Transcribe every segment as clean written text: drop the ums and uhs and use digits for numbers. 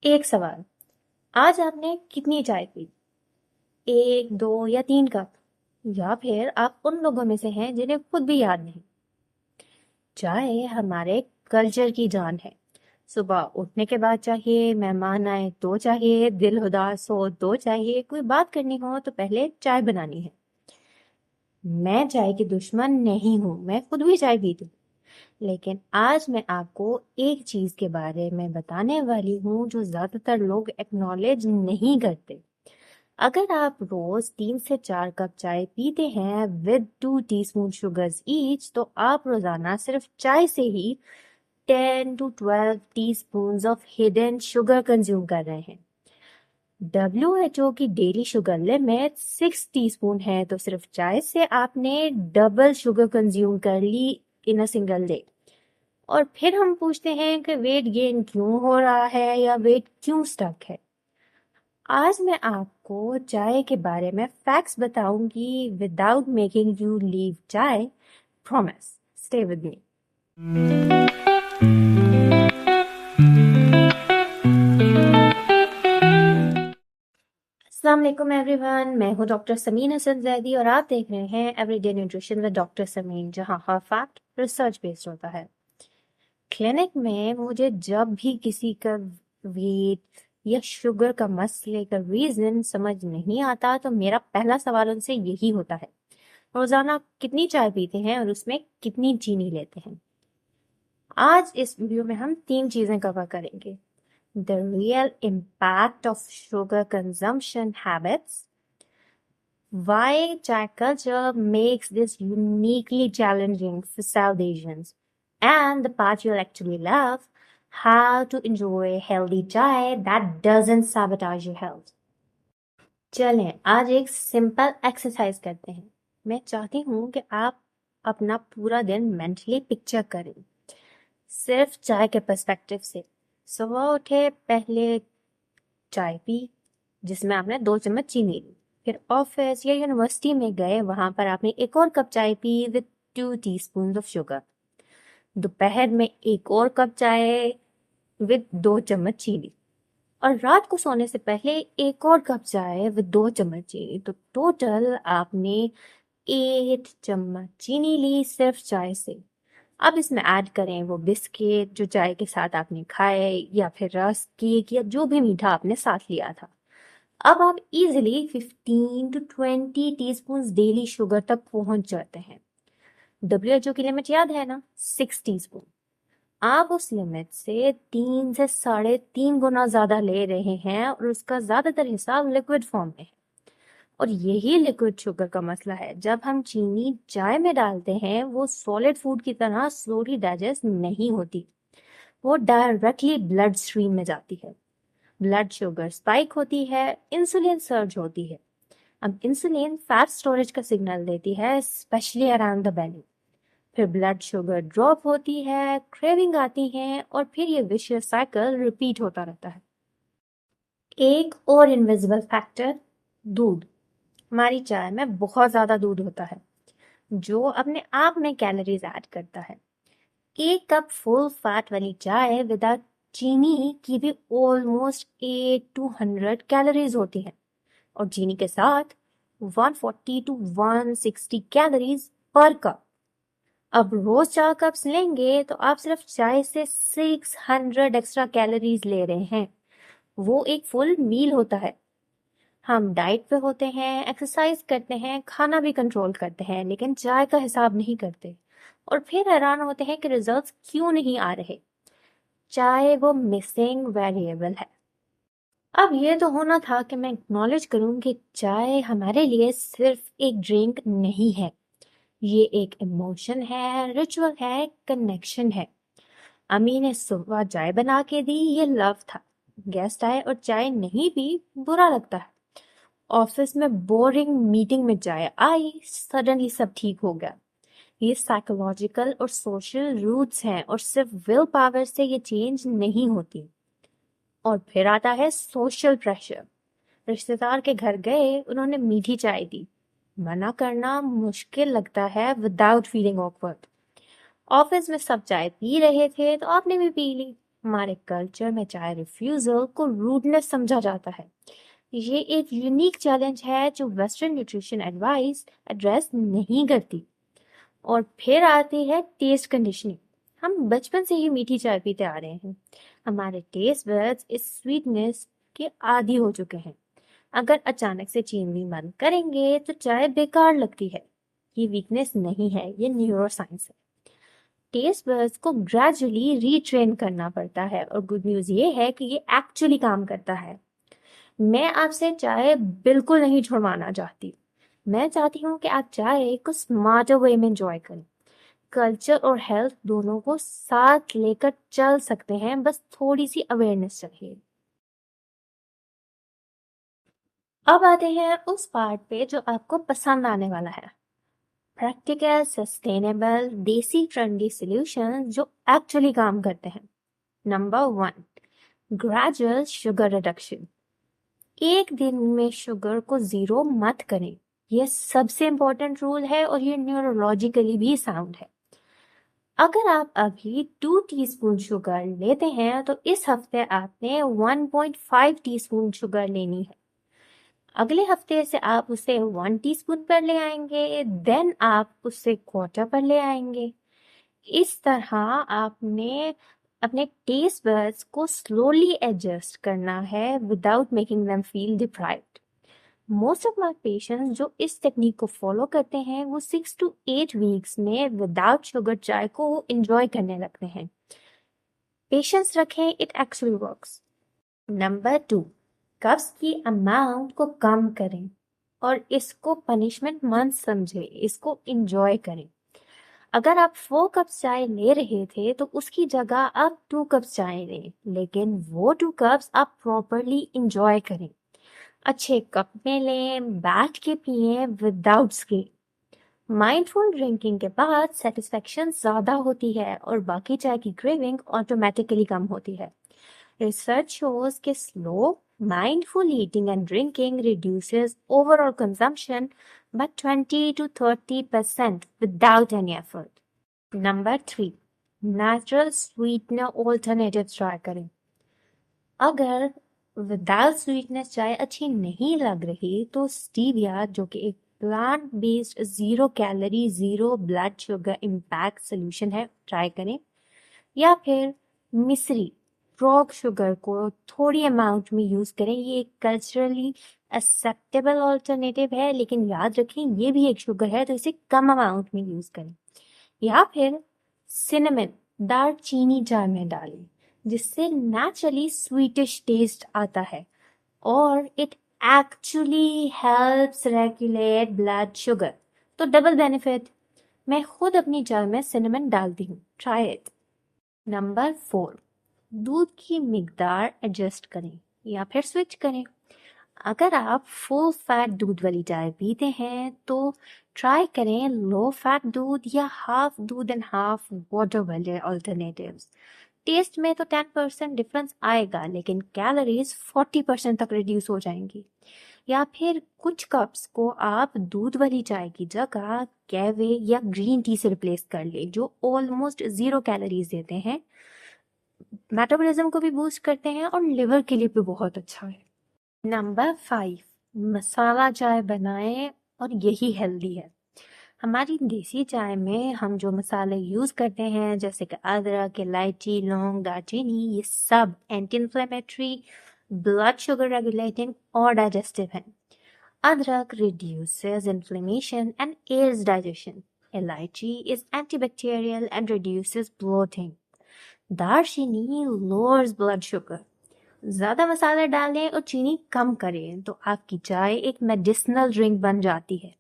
एक सवाल। आज आपने कितनी चाय पी? 1, 2 या 3 कप? या फिर आप उन लोगों में से हैं जिन्हें खुद भी याद नहीं? चाय हमारे कल्चर की जान है। सुबह उठने के बाद चाहिए, मेहमान आए तो चाहिए, दिल उदास हो तो चाहिए, कोई बात करनी हो तो पहले चाय बनानी है। मैं चाय की दुश्मन नहीं हूँ, मैं खुद भी चाय पीती हूँ। लेकिन आज मैं आपको एक चीज के बारे में बताने वाली हूँ जो ज्यादातर लोग एक्नॉलेज नहीं करते। अगर आप रोज 3 से 4 कप चाय पीते हैं विद 2 टीस्पून शुगर्स ईच, तो आप रोजाना सिर्फ चाय से ही 10 to 12 teaspoon of hidden sugar consume कर रहे हैं। WHO की डेली शुगर लिमिट 6 टीस्पून है, तो सिर्फ चाय से आपने डबल शुगर कंज्यूम कर ली इन अ सिंगल डे। और फिर हम पूछते हैं कि वेट गेन क्यों हो रहा है या वेट क्यों स्टक है। आज मैं आपको चाय के बारे में फैक्ट्स बताऊंगी विदाउट मेकिंग यू लीव चाय। Promise, stay with me. अस्सलाम वालेकुम एवरीवन, मैं हूं डॉक्टर समीन हसन जैदी और आप देख रहे हैं everyday nutrition with doctor Sameen, जहां हर फैक्ट रिसर्च बेस्ड होता है। क्लिनिक में मुझे जब भी किसी का वेट या शुगर का मसले का रीजन समझ नहीं आता तो मेरा पहला सवाल उनसे यही होता है, रोजाना कितनी चाय पीते हैं और उसमें कितनी चीनी लेते हैं। आज इस वीडियो में हम 3 चीजें कवर करेंगे: the real impact of sugar consumption habits, why chai culture makes this uniquely challenging for South Asians, and the part you'll actually love, how to enjoy healthy chai that doesn't sabotage your health. चलें आज एक simple exercise करते हैं। मैं चाहती हूँ कि आप अपना पूरा दिन मेंटली पिक्चर करें, सिर्फ चाय के पर्सपेक्टिव से। सुबह उठे, पहले चाय पी जिसमें आपने 2 चम्मच चीनी ली। फिर ऑफिस या यूनिवर्सिटी में गए, वहां पर आपने एक और कप चाय P with 2 teaspoon of sugar. दोपहर में एक और कप चाय विद 2 चम्मच चीनी। और रात को सोने से पहले एक और कप चाय विद 2 चम्मच चीनी। तो टोटल आपने 8 चम्मच चीनी ली सिर्फ चाय से। अब इसमें ऐड करें वो बिस्किट जो चाय के साथ आपने खाए, या फिर रस्क, केक या जो भी मीठा आपने साथ लिया था। अब आप easily 15 to 20 teaspoon daily sugar तक पहुंच जाते हैं। WHO की लिमिट याद है ना, 6 टीस्पून। आप उस लिमिट से 3 से 3.5 गुना ज्यादा ले रहे हैं और उसका ज्यादातर हिस्सा लिक्विड फॉर्म में है। और यही लिक्विड शुगर का मसला है। जब हम चीनी चाय में डालते हैं, वो सॉलिड फूड की तरह स्लोली डाइजेस्ट नहीं होती, वो डायरेक्टली ब्लड स्ट्रीम में जाती है। ब्लड शुगर स्पाइक होती है, इंसुलिन सर्ज होती है। अब इंसुलिन फैट स्टोरेज का सिग्नल देती है, स्पेशली अराउंड द बेली। फिर ब्लड शुगर ड्रॉप होती है, क्रेविंग आती है, और फिर ये विशियस साइकिल रिपीट होता रहता है। एक और इनविजिबल फैक्टर, दूध। हमारी चाय में बहुत ज्यादा दूध होता है जो अपने आप में कैलोरीज ऐड करता है। एक कप फुल फैट वाली चाय विदाउट चीनी की भी ऑलमोस्ट 8 to 100 कैलोरीज होती है, और चीनी के साथ 140 to 160 कैलोरीज पर कप। अब रोज 4 कप्स लेंगे तो आप सिर्फ चाय से 600 एक्स्ट्रा कैलोरीज ले रहे हैं। वो एक फुल मील होता है। हम डाइट पे होते हैं, एक्सरसाइज करते हैं, खाना भी कंट्रोल करते हैं, लेकिन चाय का हिसाब नहीं करते और फिर हैरान होते हैं कि रिजल्ट्स क्यों नहीं आ रहे। चाय वो मिसिंग वेरिएबल है। अब ये तो होना था कि मैं एक्नॉलेज करूं कि चाय हमारे लिए सिर्फ एक ड्रिंक नहीं है, ये एक इमोशन है, रिचुअल है, कनेक्शन है। अम्मी ने सुबह चाय बना के दी, ये लव था। गेस्ट आए और चाय नहीं पी, बुरा लगता है। ऑफिस में बोरिंग मीटिंग में चाय आई, सडनली सब ठीक हो गया। ये साइकोलॉजिकल और सोशल रूट्स हैं, और सिर्फ विल पावर से ये चेंज नहीं होती। और फिर आता है सोशल प्रेशर। रिश्तेदार के घर गए, उन्होंने मीठी चाय दी। मना करना मुश्किल लगता है विदाउट फीलिंग ऑकवर्ड। ऑफिस में सब चाय पी रहे थे तो आपने भी पी ली। हमारे कल्चर में चाय रिफ्यूजल को रूडनेस समझा जाता है। ये एक यूनिक चैलेंज है जो वेस्टर्न न्यूट्रिशन एडवाइस एड्रेस नहीं करती। और फिर आती है टेस्ट कंडीशनिंग। हम बचपन से ही मीठी चाय पीते आ रहे हैं। हमारे टेस्ट बड्स इस स्वीटनेस के आदी हो चुके हैं। अगर अचानक से चीनी बंद करेंगे तो चाय बेकार लगती है। ये वीकनेस नहीं है, ये न्यूरोसाइंस है। टेस्ट बड्स को ग्रेजुअली रीट्रेन करना पड़ता है और गुड न्यूज ये है कि ये एक्चुअली काम करता है। मैं आपसे चाय बिल्कुल नहीं छुड़वाना चाहती। मैं चाहती हूँ कि आप चाय को स्मार्टर वे में एंजॉय करें। कल्चर और हेल्थ दोनों को साथ लेकर चल सकते हैं, बस थोड़ी सी अवेयरनेस चाहिए। अब आते हैं उस पार्ट पे जो आपको पसंद आने वाला है। प्रैक्टिकल, सस्टेनेबल, देसी ट्रेंडी सॉल्यूशन जो एक्चुअली काम करते हैं। Number 1, gradual sugar reduction. एक दिन में शुगर को जीरो मत करें। यह सबसे इंपॉर्टेंट रूल है और ये न्यूरोलॉजिकली भी साउंड है। अगर आप अभी 2 टीस्पून शुगर लेते हैं तो इस हफ्ते आपने 1.5 टीस्पून शुगर लेनी है। अगले हफ्ते से आप उसे 1 टीस्पून पर ले आएंगे, देन आप उसे क्वार्टर पर ले आएंगे। इस तरह आपने अपने टेस्ट बड्स को स्लोली एडजस्ट करना है without making them feel deprived. Most of my patients जो इस टेक्निक को फॉलो करते हैं वो 6 to 8 वीक्स में विदाउट शुगर चाय को एंजॉय करने लगते हैं। पेशेंस रखें, it actually works. Number 2, cups की अमाउंट को कम करें और इसको पनिशमेंट मत समझे, इसको एंजॉय करें। अगर आप 4 कप्स चाय ले रहे थे तो उसकी जगह आप 2 कप्स चाय लें, लेकिन वो 2 कप्स आप प्रॉपरली एंजॉय करें। अच्छे कप में लें, बैठ के पिए विदाउट स्क्रीन। माइंडफुल ड्रिंकिंग के बाद सेटिस्फेक्शन ज्यादा होती है और बाकी चाय की क्रेविंग ऑटोमेटिकली कम होती है। रिसर्च शोज कि slow mindful eating and drinking reduces overall consumption by 20 to 30% without any effort. Number 3, natural sweetener alternatives try करें। अगर विदाउट स्वीटनेस चाय अच्छी नहीं लग रही तो स्टीविया, जो कि एक plant based zero calorie zero blood sugar impact solution है, ट्राई करें। या फिर मिश्री, फ्रॉग शुगर को थोड़ी अमाउंट में यूज करें। ये एक कल्चरली एक्सेप्टेबल ऑल्टरनेटिव है, लेकिन याद रखें ये भी एक शुगर है तो इसे कम अमाउंट में यूज करें। या फिर सिनेमन, दालचीनी चाय में डालें जिससे नेचुरली स्वीटिश टेस्ट आता है और it actually helps regulate blood sugar. तो डबल बेनिफिट। मैं खुद अपनी चाय में सिनेमन डालती हूँ, ट्राई इट। नंबर 4, दूध की मिकदार एडजस्ट करें या फिर स्विच करें। अगर आप फुल फैट दूध वाली चाय पीते हैं तो ट्राई करें लो फैट दूध या हाफ दूध एंड हाफ वाटर वाले ऑल्टरनेटिव्स। टेस्ट में तो 10% डिफरेंस आएगा, लेकिन कैलोरीज 40% तक रिड्यूस हो जाएंगी। या फिर कुछ कप्स को आप दूध वाली चाय की जगह कैवे या ग्रीन टी से रिप्लेस कर ले, जो ऑलमोस्ट 0 कैलोरीज देते हैं, मेटाबॉलिज्म को भी बूस्ट करते हैं और लिवर के लिए भी बहुत अच्छा है। नंबर 5, मसाला चाय बनाएं और यही हेल्दी है। हमारी देसी चाय में हम जो मसाले यूज करते हैं जैसे कि अदरक, इलायची, लौंग, दालचीनी, ये सब anti inflammatory, blood sugar regulating और डाइजेस्टिव हैं। अदरक reduces inflammation and aids digestion. Elaichi is antibacterial and reduces bloating. दालचीनी lowers blood sugar. ज्यादा मसाले डालें और चीनी कम करें तो आपकी चाय एक मेडिसिनल ड्रिंक बन जाती है।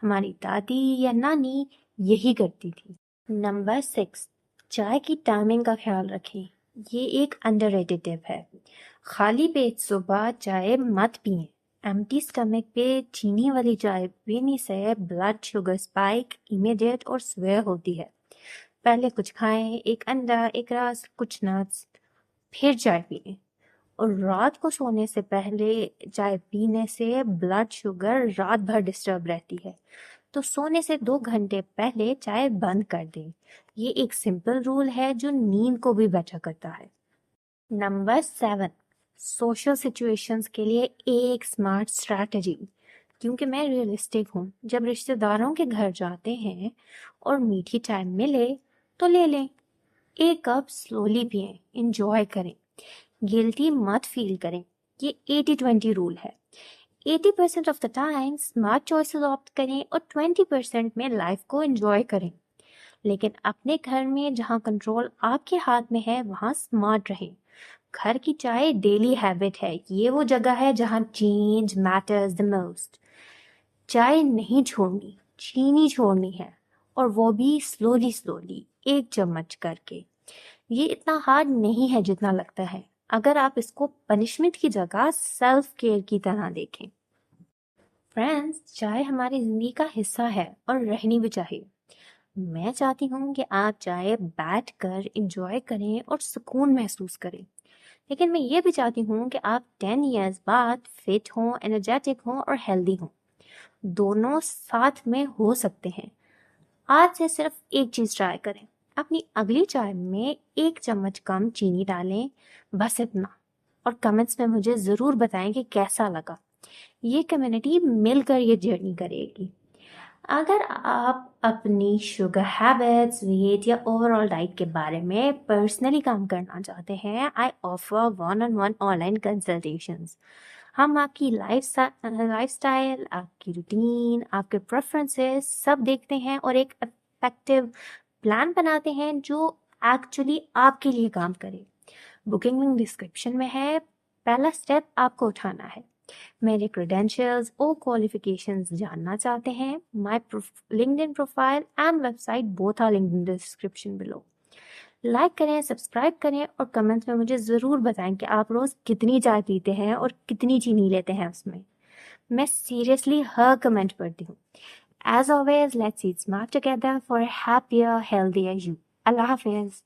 हमारी दादी या नानी यही करती थी। नंबर 6, चाय की टाइमिंग का ख्याल रखें। ये एक अंडररेटेड टिप है। खाली पेट सुबह चाय मत पिएं। एम्प्टी स्टमक पे चीनी वाली चाय पीने से ब्लड शुगर स्पाइक इमीडिएट और स्वेयर होती है। पहले कुछ खाएं, एक अंडा, एक रस, कुछ नट्स, फिर चाय पिएं। और रात को सोने से पहले चाय पीने से ब्लड शुगर रात भर डिस्टर्ब रहती है, तो सोने से 2 घंटे पहले चाय बंद कर दें। ये एक सिंपल रूल है जो नींद को भी बेटर करता है। नंबर 7, सोशल सिचुएशंस के लिए एक स्मार्ट स्ट्रैटेजी। क्योंकि मैं रियलिस्टिक हूँ, जब रिश्तेदारों के घर जाते हैं और मीठी चाय मिले तो ले लें। एक कप स्लोली पिएं, इंजॉय करें, गिल्टी मत फील करें। ये 80-20 रूल है। 80% of the time smart choices opt करें और 20% में लाइफ को एंजॉय करें। लेकिन अपने घर में जहाँ कंट्रोल आपके हाथ में है वहाँ स्मार्ट रहें। घर की चाय डेली हैबिट है, ये वो जगह है जहाँ चेंज मैटर्स द मोस्ट। चाय नहीं छोड़नी, चीनी छोड़नी है, और वो भी स्लोली स्लोली, एक चम्मच करके। ये इतना हार्ड नहीं है जितना लगता है, अगर आप इसको पनिशमेंट की जगह सेल्फ केयर की तरह देखें। फ्रेंड्स, चाय हमारी जिंदगी का हिस्सा है और रहनी भी चाहिए। मैं चाहती हूँ कि आप चाय बैठ कर इंजॉय करें और सुकून महसूस करें। लेकिन मैं ये भी चाहती हूँ कि आप 10 इयर्स बाद फिट हों, एनर्जेटिक हों और हेल्दी हों। दोनों साथ में हो सकते हैं। आज से सिर्फ एक चीज़ ट्राई करें, अपनी अगली चाय में 1 चम्मच कम चीनी डालें, बस इतना। और कमेंट्स में मुझे ज़रूर बताएं कि कैसा लगा। ये कम्युनिटी मिलकर ये जर्नी करेगी। अगर आप अपनी शुगर हैबिट्स, वेट या ओवरऑल डाइट के बारे में पर्सनली काम करना चाहते हैं, I offer 1-on-1 online consultations. हम आपकी लाइफस्टाइल, आपकी रूटीन, आपके प्रेफरेंसेस सब देखते हैं और एक इफेक्टिव प्लान बनाते हैं जो एक्चुअली आपके लिए काम करे। बुकिंग लिंक डिस्क्रिप्शन में है। पहला स्टेप आपको उठाना है। मेरे क्रेडेंशियल्स और क्वालिफिकेशंस जानना चाहते हैं? My LinkedIn profile and website both are linked in description below. Like करें, सब्सक्राइब करें और कमेंट्स में मुझे ज़रूर बताएं कि आप रोज़ कितनी चाय पीते हैं और कितनी चीनी लेते हैं उसमें। मैं सीरियसली हर कमेंट पढ़ती हूँ। As always, let's eat smart together for a happier, healthier you. Allah Hafiz.